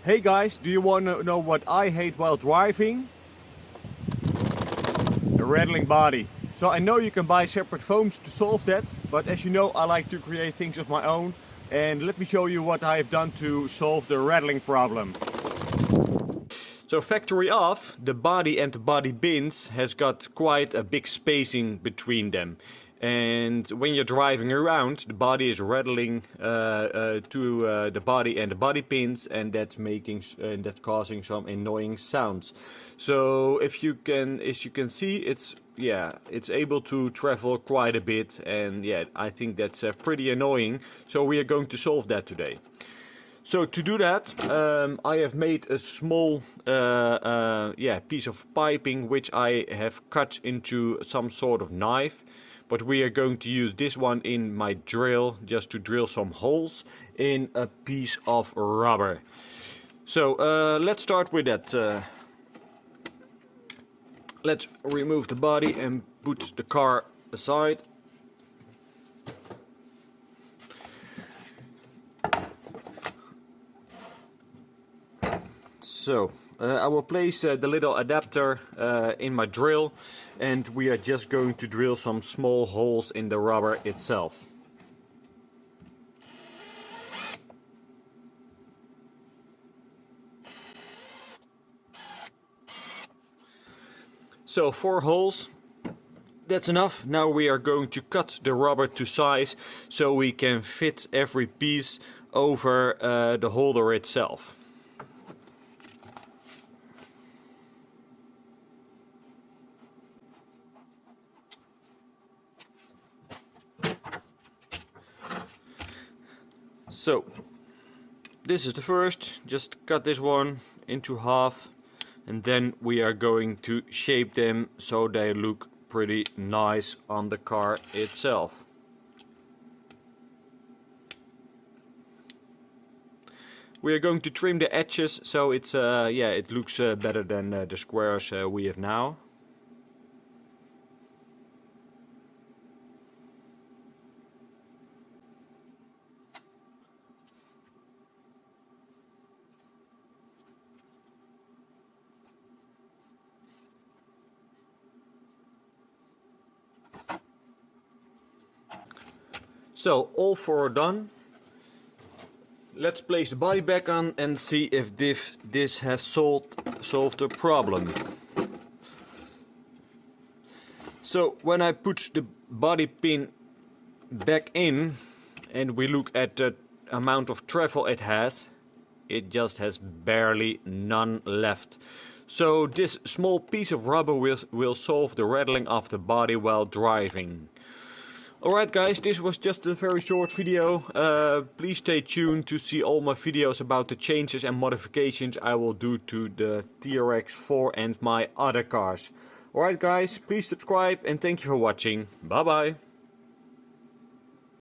Hey guys, do you want to know what I hate while driving? A rattling body. So I know you can buy separate foams to solve that, but as you know I like to create things of my own, and let me show you what I have done to solve the rattling problem. So factory off, the body and the body bins has got quite a big spacing between them. And when you're driving around, the body is rattling to the body and the body pins, and that's causing some annoying sounds. So as you can see, it's able to travel quite a bit, and yeah, I think that's pretty annoying. So we are going to solve that today. So to do that, I have made a small piece of piping which I have cut into some sort of knife. But we are going to use this one in my drill just to drill some holes in a piece of rubber. So let's start with that. Let's remove the body and put the car aside. So I will place the little adapter in my drill, and we are just going to drill some small holes in the rubber itself. So 4 holes, that's enough. Now we are going to cut the rubber to size so we can fit every piece over the holder itself. So this is the first, just cut this one into half, and then we are going to shape them so they look pretty nice on the car itself. We are going to trim the edges so it's it looks better than the squares we have now. So all 4 are done. Let's place the body back on and see if this has solved the problem. So when I put the body pin back in and we look at the amount of travel it just has barely none left. So this small piece of rubber will solve the rattling of the body while driving. Alright guys, this was just a very short video. Please stay tuned to see all my videos about the changes and modifications I will do to the TRX 4 and my other cars. Alright guys, please subscribe and thank you for watching. Bye bye.